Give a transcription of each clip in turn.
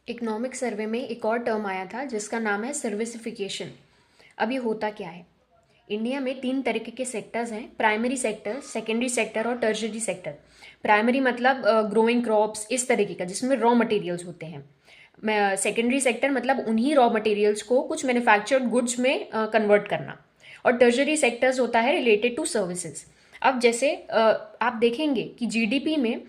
Economic survey में एक और टर्म आया था जिसका नाम है सर्विसिफिकेशन। अब ये होता क्या है? इंडिया में 3 तरीके के सेक्टर्स हैं: प्राइमरी सेक्टर, सेकेंडरी सेक्टर और टर्शरी सेक्टर। प्राइमरी मतलब ग्रोइंग क्रॉप्स, इस तरीके का जिसमें रॉ मटेरियल्स होते हैं। सेकेंडरी सेक्टर मतलब उन्हीं रॉ मटेरियल्स को कुछ मैन्युफैक्चर्ड गुड्स में कन्वर्ट करना। और टर्शरी सेक्टर्स होता है रिलेटेड टू सर्विसेज। अब जैसे आप देखेंगे कि जीडीपी में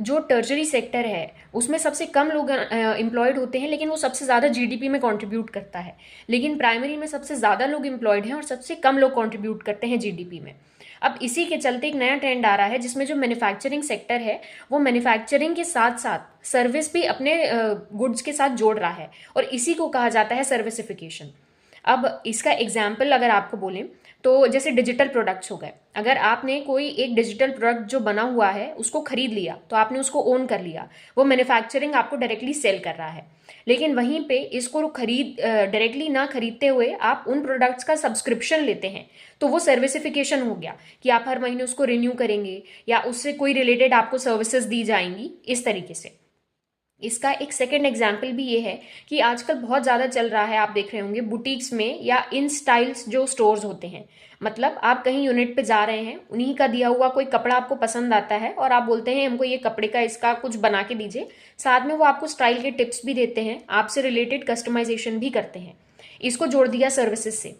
जो टर्शरी सेक्टर है उसमें सबसे कम लोग एम्प्लॉयड होते हैं, लेकिन वो सबसे ज़्यादा जीडीपी में कंट्रीब्यूट करता है। लेकिन प्राइमरी में सबसे ज़्यादा लोग एम्प्लॉयड हैं और सबसे कम लोग कंट्रीब्यूट करते हैं जीडीपी में। अब इसी के चलते एक नया ट्रेंड आ रहा है जिसमें जो मैन्युफैक्चरिंग सेक्टर है वो मैन्युफैक्चरिंग के साथ साथ सर्विस भी अपने गुड्स के साथ जोड़ रहा है, और इसी को कहा जाता है सर्विसिफिकेशन। अब इसका एग्जाम्पल अगर आपको बोलें तो जैसे डिजिटल प्रोडक्ट्स हो गए। अगर आपने कोई एक डिजिटल प्रोडक्ट जो बना हुआ है उसको खरीद लिया तो आपने उसको ओन कर लिया, वो मैन्युफैक्चरिंग आपको डायरेक्टली सेल कर रहा है। लेकिन वहीं पे इसको डायरेक्टली ना खरीदते हुए आप उन प्रोडक्ट्स का सब्सक्रिप्शन लेते हैं, तो वो सर्विसिफिकेशन हो गया कि आप हर महीने उसको रिन्यू करेंगे या उससे कोई रिलेटेड आपको सर्विसेज दी जाएंगी, इस तरीके से। इसका एक सेकंड एग्जाम्पल भी ये है कि आजकल बहुत ज़्यादा चल रहा है, आप देख रहे होंगे बुटीक्स में या इन स्टाइल्स जो स्टोर्स होते हैं। मतलब आप कहीं यूनिट पे जा रहे हैं, उन्हीं का दिया हुआ कोई कपड़ा आपको पसंद आता है और आप बोलते हैं हमको ये कपड़े का इसका कुछ बना के दीजिए। साथ में वो आपको स्टाइल के टिप्स भी देते हैं, आपसे रिलेटेड कस्टमाइजेशन भी करते हैं। इसको जोड़ दिया सर्विसेज से।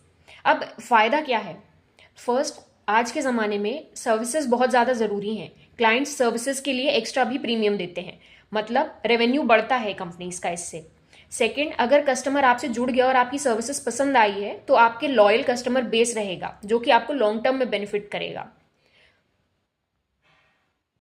अब फ़ायदा क्या है? फर्स्ट, आज के ज़माने में सर्विसेज बहुत ज़्यादा ज़रूरी हैं। क्लाइंट्स सर्विसेज के लिए एक्स्ट्रा भी प्रीमियम देते हैं, मतलब रेवेन्यू बढ़ता है कंपनीज का इससे। सेकंड, अगर कस्टमर आपसे जुड़ गया और आपकी सर्विसेज पसंद आई है तो आपके लॉयल कस्टमर बेस रहेगा, जो कि आपको लॉन्ग टर्म में बेनिफिट करेगा।